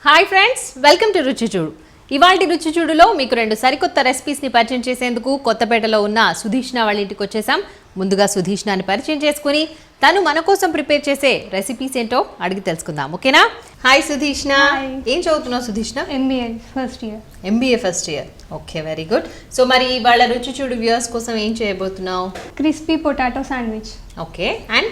Hi friends, welcome to రుచి చూడు. ఇవాల్టి రుచి చూడులో మీకు రెండు సరికొత్త రెసిపీస్ని పరిచయం చేసేందుకు కొత్తపేటలో ఉన్న సుధీష్ణ వాళ్ళ ఇంటికి వచ్చేసాం. ముందుగా సుధీష్ణని పరిచయం చేసుకుని తను మన కోసం ప్రిపేర్ చేసే రెసిపీస్ ఏంటో అడిగి తెలుసుకుందాం. ఓకేనా? హాయ్ సుధీష్ణ. ఏం చదువుతున్నావు Sudheeshna? MBA first year. Okay, very good. So మరి వాళ్ళ రుచి చూడు వ్యూవర్స్ కోసం ఏం చేయబోతున్నావు? Crispy potato sandwich. Okay, and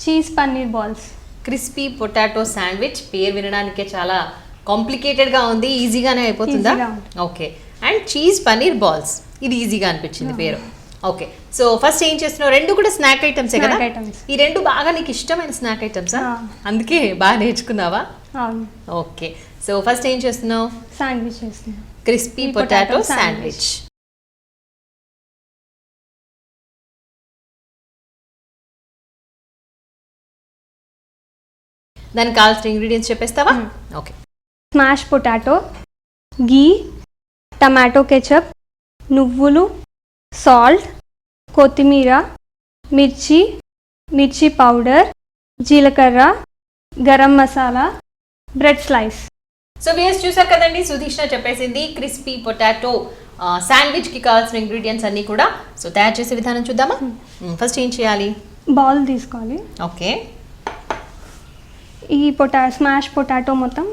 cheese paneer balls. Crispy potato sandwich పేరు వినడానికే చాలా కాంప్లికేటెడ్గా ఉంది, ఈజీగానే అయిపోతుందా? Okay, and cheese paneer balls, ఇది ఈజీగా అనిపించింది పేరు. ఓకే, సో ఫస్ట్ ఏం చేస్తున్నావు? రెండు కూడా స్నాక్ ఐటమ్సే కదా? ఈ రెండు బాగా నీకు ఇష్టమైన స్నాక్ ఐటమ్సా? అందుకే బాగా నేర్చుకున్నావా? ఓకే, సో ఫస్ట్ ఏం చేస్తున్నావు? శాండ్విచ్ చేస్తున్నా. Crispy potato sandwich. దానికి కావాల్సిన ఇంగ్రీడియంట్స్ చెప్పేస్తావా? ఓకే. స్మాష్ పొటాటో, గీ, టమాటో కెచప్, నువ్వులు, సాల్ట్, కొత్తిమీర, మిర్చి పౌడర్, జీలకర్ర, garam masala, bread slice. So viewers చూసారు కదండి, సుధీష్ణ చెప్పేసింది క్రిస్పీ పొటాటో శాండ్విచ్కి కావాల్సిన ఇంగ్రీడియంట్స్ అన్నీ కూడా. సో తయారు చేసే విధానం చూద్దామా? ఫస్ట్ ఏం చేయాలి? బౌల్ తీసుకోవాలి. ఓకే, ఈ స్మాష్ పొటాటో మొత్తం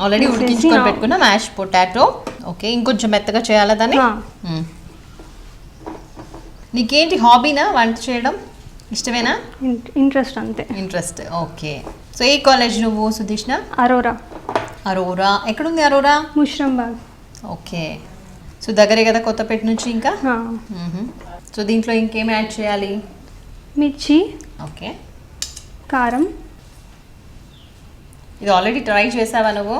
ఆల్రెడీ ఉడికించుకొని పెట్టుకున్న మ్యాష్ పొటాటో. ఓకే, ఇంకొంచెం మెత్తగా చేయాలా దాన్ని? నీకేంటి హాబీనా వంట చేయడం? ఇష్టమేనా? ఇంట్రెస్ట్, అంతే. ఇంట్రెస్ట్. ఓకే, సో ఏ కాలేజ్ నువ్వు సుధీష్ణ? అరోరా. ఎక్కడుంది అరోరా? ముషిరాబాద్. ఓకే, సో దగ్గరే కదా కొత్తపేట నుంచి. ఇంకా సో దీంట్లో ఇంకేం యాడ్ చేయాలి? మిర్చి. ఓకే, కారం. ఇది ఆల్రెడీ ట్రై చేసావా నువ్వు?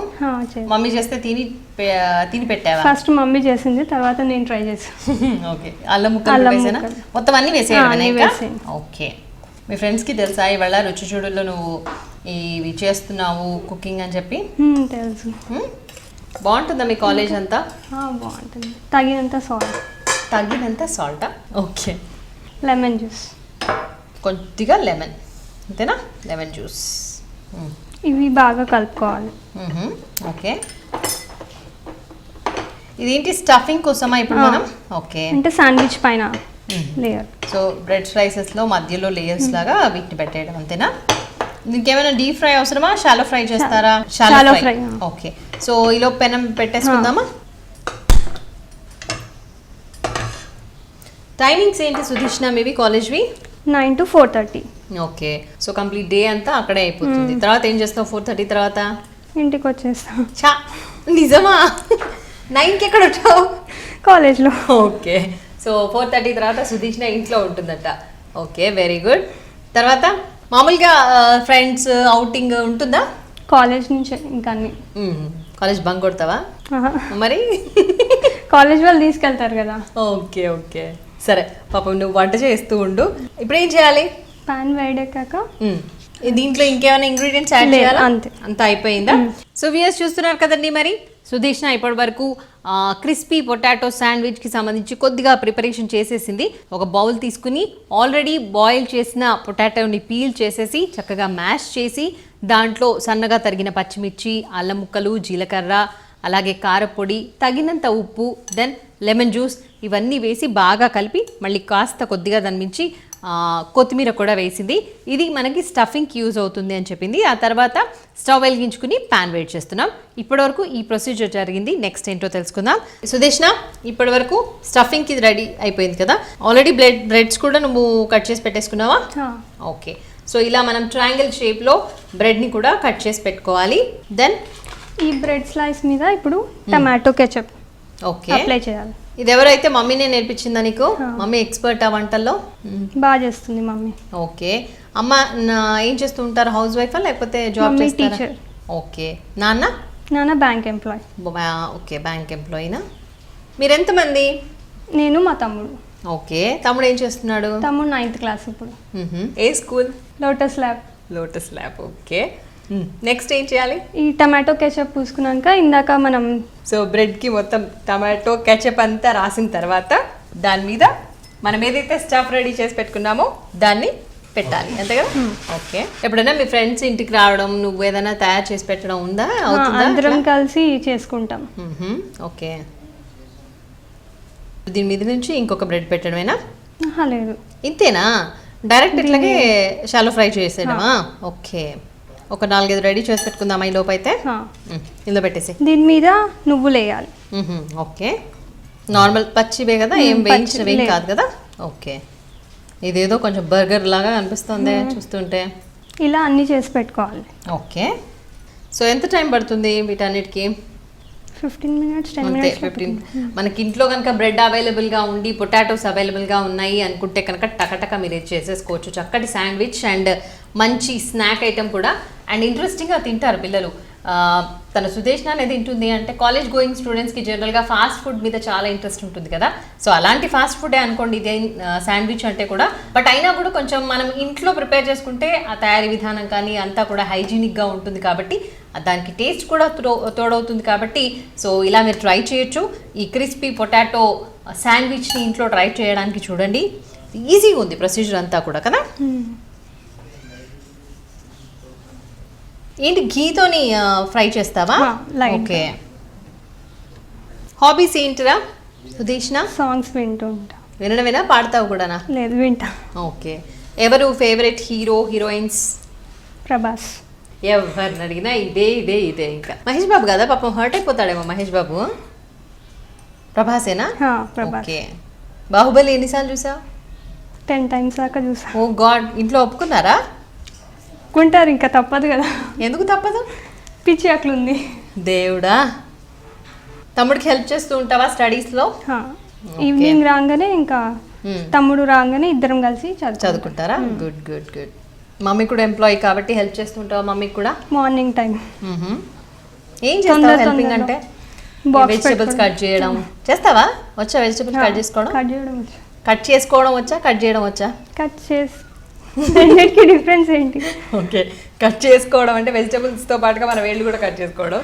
మమ్మీ చేస్తే తిని పెట్టావా? ఫస్ట్ మమ్మీ చేసింది, తర్వాత నేను ట్రై చేసాను. ఓకే, అల్లం ముక్కలు వేసేనా? మొత్తం అన్ని వేసేయడమేనా? ఓకే, మీ ఫ్రెండ్స్కి తెలుసా ఇవాళ రుచి చూడులో నువ్వు ఇవి చేస్తున్నావు కుకింగ్ అని చెప్పి? తెలుసు. బాగుంటుందా మీ కాలేజ్ అంతా? బాగుంటుంది. తగినంత సాల్టా? ఓకే, లెమన్ జ్యూస్, కొద్దిగా లెమన్, అంతేనా? Lemon juice. ఇవి బాగా కలుపుకోవాలి. ఓకే, ఇదేంటి స్టఫింగ్ కోసమా ఇప్పుడు మనం? ఓకే, అంటే శాండ్విచ్ పైన లేయర్. సో బ్రెడ్ స్లైసెస్లో మధ్యలో లేయర్స్ లాగా వీటిని పెట్టేయడం, అంతేనా? ఇంకేమైనా డీప్ ఫ్రై అవసరమా? షాలో ఫ్రై చేస్తారా? Shallow fry. ఓకే, సో ఈలో పెనం పెట్టేసుకుందామా? టైమింగ్స్ ఏంటి సుధీష్ణ మీవి కాలేజ్వి? 9 to 4:30. Okay, so complete day అంతా అక్కడే అయిపోతుంది. తర్వాత ఏం చేస్తావు 4:30 తర్వాత? ఇంటికి వచ్చేస్తాం. నిజమా? 9కి ఎక్కడ వచ్చావు? కాలేజ్లో. ఓకే, సో 4:30 తర్వాత సుధీష్ణ ఇంట్లో ఉంటుందట. Okay, very good. తర్వాత మామూలుగా ఫ్రెండ్స్ అవుటింగ్ ఉంటుందా? కాలేజ్ నుంచి ఇంకా అన్ని. కాలేజ్ బంక్ కొడతావా మరి? కాలేజ్ వాళ్ళు తీసుకెళ్తారు కదా. ఓకే ఓకే, సరే. పాపం నువ్వు వంట చేస్తూ ఉండు. ఇప్పుడు ఏం చేయాలి? పాన్ వేడెక్కాక దీంట్లో ఇంకేమైనా ఇంగ్రీడియంట్స్ యాడ్ చేయాలా? అంతే. అంతా అయిపోయిందా? సో వ్యూయర్స్ చూస్తున్నారు కదండి, మరి సుధీష్ణ ఇప్పటి వరకు క్రిస్పీ పొటాటో శాండ్విచ్కి సంబంధించి కొద్దిగా ప్రిపరేషన్ చేసేసింది. ఒక బౌల్ తీసుకుని ఆల్రెడీ బాయిల్ చేసిన పొటాటోని పీల్ చేసేసి చక్కగా మ్యాష్ చేసి దాంట్లో సన్నగా తరిగిన పచ్చిమిర్చి, అల్లం ముక్కలు, జీలకర్ర, అలాగే కారపొడి, తగినంత ఉప్పు, దెన్ లెమన్ జ్యూస్ ఇవన్నీ వేసి బాగా కలిపి మళ్ళీ కాస్త కొద్దిగా దాని మించి కొత్తిమీర కూడా వేసింది. ఇది మనకి స్టఫింగ్కి యూజ్ అవుతుంది అని చెప్పింది. ఆ తర్వాత స్టవ్ వెలిగించుకుని ప్యాన్ వేడి చేస్తున్నాం. ఇప్పటివరకు ఈ ప్రొసీజర్ జరిగింది. నెక్స్ట్ ఏంటో తెలుసుకుందాం. సుధీష్ణ, ఇప్పటివరకు స్టఫింగ్కి రెడీ అయిపోయింది కదా? ఆల్రెడీ బ్రెడ్స్ కూడా నువ్వు కట్ చేసి పెట్టేసుకున్నావా? ఓకే, సో ఇలా మనం ట్రయాంగిల్ షేప్లో బ్రెడ్ని కూడా కట్ చేసి పెట్టుకోవాలి. దెన్ ఈ బ్రెడ్ స్లైస్ మీద ఇప్పుడు టమాటో కెచప్ అప్లై చేయాలి. ఇది ఎవరైతే మమ్మీనే నేర్పించిందా నీకు? మమ్మీ ఎక్స్పర్ట్ ఆ వంటల్లో? బాగా చేస్తుంది మమ్మీ. ఓకే, అమ్మ ఏం చేస్తూ ఉంటారు? హౌస్ వైఫా లేకపోతే జాబ్ చేస్తారా? ఓకే, నాన్న బ్యాంక్ ఎంప్లాయ్. ఓకే, బ్యాంక్ ఎంప్లాయీనా? మీరు ఎంతమంది? నేను, మా తమ్ముడు. ఓకే, తమ్ముడు ఏం చేస్తున్నాడు? తమ్ముడు 9th క్లాస్ ఇప్పుడు. ఏ school? Lotus lab. Okay, next ఏం చేయాలి? ఈ టమాటో కెచప్ పూసుకున్నాక ఇందాక మనం బ్రెడ్కి మొత్తం టమాటో కెచప్ అంతా రాసిన తర్వాత దాని మీద మనం ఏదైతే స్టఫ్ రెడీ చేసి పెట్టుకున్నామో దాన్ని పెట్టాలి అంతే కదా ఓకే ఎప్పుడైనా మీ ఫ్రెండ్స్ ఇంటికి రావడం నువ్వు ఏదైనా తయారు చేసి పెట్టడం ఉందా అవుతుందా అందరం కలిసి చేసుకుంటాం. ఓకే దీని మీద నుంచి ఇంకొక బ్రెడ్ పెట్టడమేనా లేదు ఇంతేనా డైరెక్ట్ ఇట్లాగే షాలో ఫ్రై చేసేయడమా ఓకే ఒక 4-5 రెడీ చేసి పెట్టుకుందామా ఈ లోపు అయితే ఇందులో పెట్టేసి దీని మీద నువ్వులు వేయాలి. ఓకే నార్మల్ పచ్చివే కదా ఏం వేయించినవి కాదు కదా ఓకే ఇదేదో కొంచెం బర్గర్ లాగా అనిపిస్తుంది చూస్తుంటే ఇలా అన్నీ చేసి పెట్టుకోవాలి. ఓకే సో ఎంత టైం పడుతుంది వీటన్నిటికి 15 minutes 10 అంతే minutes 15 మనకి ఇంట్లో కనుక బ్రెడ్ అవైలబుల్గా ఉండి పొటాటోస్ అవైలబుల్గా ఉన్నాయి అనుకుంటే కనుక టకటక మీరు చేసేసుకోవచ్చు చక్కటి శాండ్విచ్ అండ్ మంచి స్నాక్ ఐటమ్ కూడా అండ్ ఇంట్రెస్టింగ్గా తింటారు పిల్లలు తన సుదేష్ణ అనేది తింటుంది అంటే కాలేజ్ గోయింగ్ స్టూడెంట్స్కి జనరల్గా ఫాస్ట్ ఫుడ్ మీద చాలా ఇంట్రెస్ట్ ఉంటుంది కదా సో అలాంటి ఫాస్ట్ ఫుడే అనుకోండి ఇదే శాండ్విచ్ అంటే కూడా బట్ అయినా కూడా కొంచెం మనం ఇంట్లో ప్రిపేర్ చేసుకుంటే ఆ తయారీ విధానం కానీ అంతా కూడా హైజీనిక్గా ఉంటుంది కాబట్టి దానికి టేస్ట్ కూడా తోడవుతుంది కాబట్టి సో ఇలా మీరు ట్రై చేయొచ్చు ఈ క్రిస్పీ పొటాటో శాండ్విచ్ని ఇంట్లో ట్రై చేయడానికి చూడండి ఈజీగా ఉంది ప్రొసీజర్ అంతా కూడా కదా ఏంటి ఘీతోని ఫ్రై చేస్తావా ఓకే హాబీస్ ఏంటిరా సుదేష్ణ సాంగ్స్ వింటూ ఉంటా వినడమేనా పాడతావు కూడానా లేదు వింటా ఓకే ఎవరు ఫేవరెట్ హీరో హీరోయిన్స్ ప్రభాస్ ఎవరిని అడిగినా ఇదే ఇంకా మహేష్ బాబు కదా పాపం హర్ట్ అయిపోతాడేమో మహేష్ బాబు ప్రభాసేనా ఓకే బాహుబలి ఎన్నిసార్లు చూసావు 10 times దాకా చూసా ఓ గాడ్ ఇంట్లో ఒప్పుకున్నారా ఒప్పుకుంటారు ఇంకా తప్పదు కదా ఎందుకు తప్పదు పిచ్చి అట్లుంది దేవుడా తమ్ముడికి హెల్ప్ చేస్తూ ఉంటావా స్టడీస్లో ఈవినింగ్ రాగానే ఇంకా తమ్ముడు రాగానే ఇద్దరం కలిసి చదువుకుంటారా గుడ్ గుడ్ గుడ్ మమ్మీ కూడా ఎంప్లాయీ కాబట్టి హెల్ప్ చేస్తుంటావా మమ్మీకి కూడా మార్నింగ్ టైం ఏం చేస్తావు హెల్పింగ్ అంటే వెజిటబుల్స్ కట్ చేయడం చేస్తావా వచ్చా వెజిటబుల్స్ కట్ చేసుకోవడం కట్ చేసుకోవడం వచ్చా కట్ చేయడం వచ్చా కట్ చేసి రెండింటికి డిఫరెన్స్ ఏంటి ఓకే కట్ చేసుకోవడం అంటే వెజిటబుల్స్తో పాటుగా మన వేళ్ళు కూడా కట్ చేసుకోవడం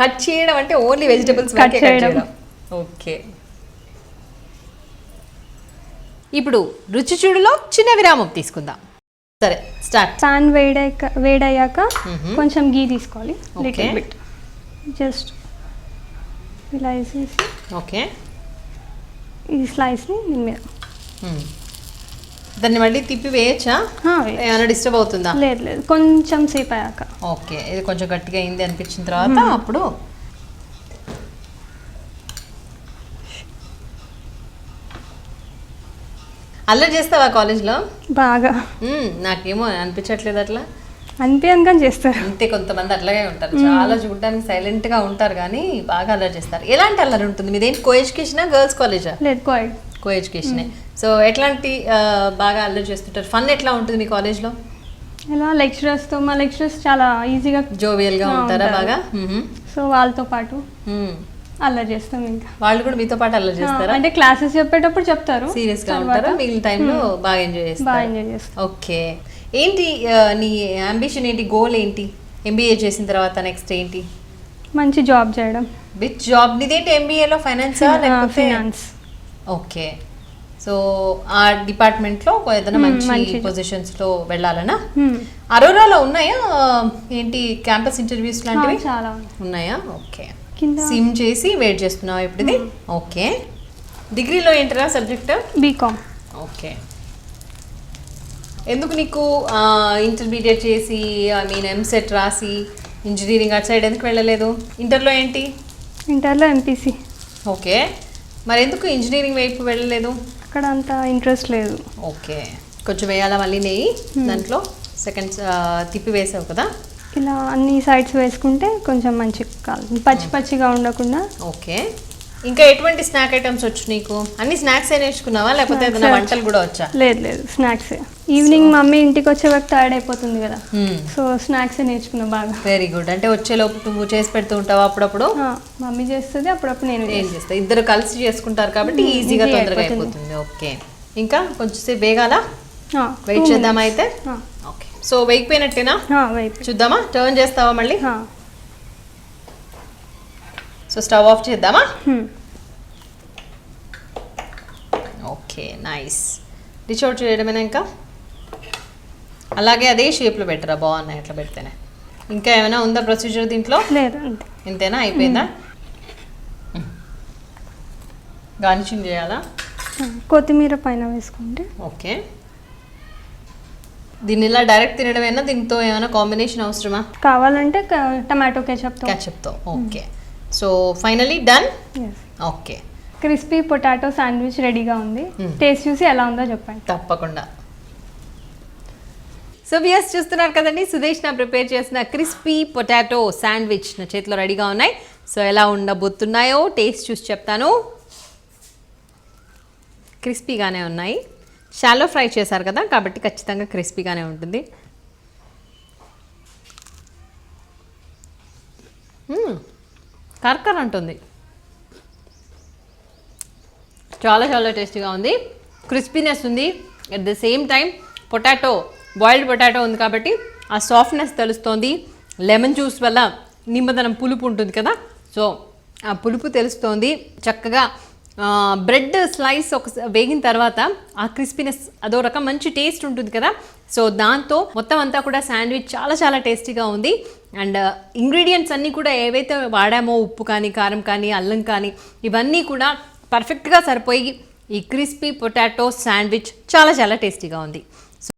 కట్ చేయడం అంటే ఓన్లీ వెజిటబుల్స్ కట్ చేయడం ఓకే ఇప్పుడు రుచి చూడులో చిన్న విరామం తీసుకుందాం సరే స్టార్ట్ పాన్ వేడయ్యాక కొంచెం గీ తీసుకోవాలి లిటిల్ బిట్ జస్ట్ ఇలా వేసేసి ఓకే ఈ స్లైస్ని దీని మీద దాన్ని మళ్ళీ తిప్పి వేయచ్చా ఏమైనా డిస్టర్బ్ అవుతుందా లేదు కొంచెం సేపు అయ్యాక ఓకే ఇది కొంచెం గట్టిగా అయింది అనిపించిన తర్వాత అప్పుడు అల్లరి చేస్తావా కాలేజ్లో బాగా నాకేమో అనిపించట్లేదు అట్లా అనిపించగా చేస్తారు అంతే కొంతమంది అట్లాగే ఉంటారు చాలా చూడడానికి సైలెంట్ గా ఉంటారు కానీ బాగా అల్లరి చేస్తారు ఎలాంటి అల్లరి ఉంటుంది మీదేంటి కో ఎడ్యుకేషనా గర్ల్స్ కాలేజా లేదు కో ఎడ్యుకేషనే సో ఎట్లాంటి బాగా అల్లరి చేస్తుంటారు ఫన్ ఎట్లా ఉంటుంది మీ కాలేజ్లో ఇలా లెక్చరర్స్తో మా లెక్చరర్స్ చాలా ఈజీగా జోవియల్గా ఉంటారా బాగా సో వాళ్ళతో పాటు అల్లరి చేస్తాం ఇంకా వాళ్ళు కూడా మీతో పాటు అల్లరి చేస్తారా అంటే క్లాసెస్ చెప్పేటప్పుడు చెప్తారు సీరియస్ గా ఉంటారా మిగిలిన టైంలో బాగా ఎంజాయ్ చేస్తారు ఓకే ఏంటి నీ అంబిషన్ ఏంటి గోల్ ఏంటి ఎంబీఏ చేసిన తర్వాత నెక్స్ట్ ఏంటి మంచి జాబ్ చేయడం విత్ జాబ్ నీదేంటి ఎంబీఏలో ఫైనాన్సా లేకపోతే ఫైనాన్స్ ఓకే సో ఆ డిపార్ట్మెంట్లో ఏదైనా మంచి పొజిషన్స్లో వెళ్ళాలనా అరోరాలో ఉన్నాయా ఏంటి క్యాంపస్ ఇంటర్వ్యూస్ లాంటివి చాలా ఉన్నాయా ఓకే సిమ్ చేసి వెయిట్ చేస్తున్నావా ఇప్పుడు ఇది ఓకే డిగ్రీలో ఏంటరా సబ్జెక్ట్ బీకామ్ ఓకే ఎందుకు నీకు ఇంటర్మీడియట్ చేసి ఎంసెట్ రాసి ఇంజనీరింగ్ అటు సైడ్ ఎందుకు వెళ్ళలేదు ఇంటర్లో ఏంటి ఇంటర్లో ఎంపీసీ ఓకే మరి ఎందుకు ఇంజనీరింగ్ వైపు వెళ్ళలేదు అక్కడ అంత ఇంట్రెస్ట్ లేదు ఓకే కొంచెం వేయాలా మళ్ళీ నెయ్యి దాంట్లో సెకండ్స్ తిప్పి వేసావు కదా ఇలా అన్ని సైడ్స్ వేసుకుంటే కొంచెం మంచిగా కాదు పచ్చిగా ఉండకుండా ఓకే ఇంకా ఎటువంటి స్నాక్ ఐటమ్స్ వచ్చు నీకు అన్ని స్నాక్స్ ఏ నేర్చుకున్నావా లేకపోతే ఏదైనా వంటలు కూడా వచ్చా లేదు స్నాక్స్ ఈవినింగ్ మమ్మీ ఇంటికి వచ్చే వరకు టైర్డ్ అయిపోతుంది కదా సో స్నాక్స్ నేర్చుకున్నా బాగా వెరీ గుడ్ అంటే వచ్చేలోపు నువ్వు చేసి పెడుతూ ఉంటావా అప్పుడప్పుడు మమ్మీ చేస్తుంది అప్పుడప్పుడు నేను ఏం చేస్తా ఇద్దరు కలిసి చేసుకుంటారు కాబట్టి ఈజీగా తొందరగా అయిపోతుంది ఓకే ఇంకా కొంచెంసేపు వేగాలా వెయిట్ చేద్దామా అయితే ఓకే సో వేగిపోయినట్టేనా చూద్దామా టర్న్ చేస్తావా మళ్ళీ సో స్టవ్ ఆఫ్ చేద్దామా ఓకే నైస్ డిష్ అవుట్ చేయడమేనా ఇంకా అలాగే అదే షేప్లో పెట్టరా, బాగున్నాయి అట్లా పెడితేనే. ఇంకా ఏమైనా ఉందా ప్రొసీజర్ దీంట్లో? లేదు అంతే. ఇంతేనా, అయిపోయిందా? గార్నిషింగ్ చేయాలా? కొత్తిమీర పైన వేసుకుంటే. ఓకే, దీన్ని ఇలా డైరెక్ట్ తినడమేనా, దీంతో ఏమైనా కాంబినేషన్ అవసరమా? కావాలంటే టమాటో కెచప్తో. క్యాచప్తో. Okay, so finally done. Okay, crispy potato sandwich రెడీగా ఉంది. టేస్ట్ చూసి ఎలా ఉందో చెప్పండి. తప్పకుండా. సో వ్యూయర్స్ చూస్తున్నారు కదండి, సుదేష్ణ ప్రిపేర్ చేసిన క్రిస్పీ పొటాటో శాండ్విచ్ నా చేతిలో రెడీగా ఉన్నాయి. సో ఎలా ఉండబోతున్నాయో టేస్ట్ చూసి చెప్తాను. క్రిస్పీగానే ఉన్నాయి. షాలో ఫ్రై చేశారు కదా, కాబట్టి ఖచ్చితంగా క్రిస్పీగానే ఉంటుంది. కర్కర్ అంటుంది. చాలా చాలా టేస్టీగా ఉంది. క్రిస్పీనెస్ ఉంది, at the same time potato, boiled potato ఉంది కాబట్టి ఆ సాఫ్ట్నెస్ తెలుస్తోంది. లెమన్ జ్యూస్ వల్ల నిమ్మదనం పులుపు ఉంటుంది కదా, సో ఆ పులుపు తెలుస్తోంది. చక్కగా బ్రెడ్ స్లైస్ ఒక వేగిన తర్వాత ఆ క్రిస్పీనెస్ అదో రకం మంచి టేస్ట్ ఉంటుంది కదా, సో దాంతో మొత్తం అంతా కూడా శాండ్విచ్ చాలా చాలా టేస్టీగా ఉంది. అండ్ ఇంగ్రీడియంట్స్ అన్నీ కూడా ఏవైతే వాడామో, ఉప్పు కానీ, కారం కానీ, అల్లం కానీ, ఇవన్నీ కూడా పర్ఫెక్ట్గా సరిపోయి ఈ క్రిస్పీ పొటాటో శాండ్విచ్ చాలా చాలా టేస్టీగా ఉంది.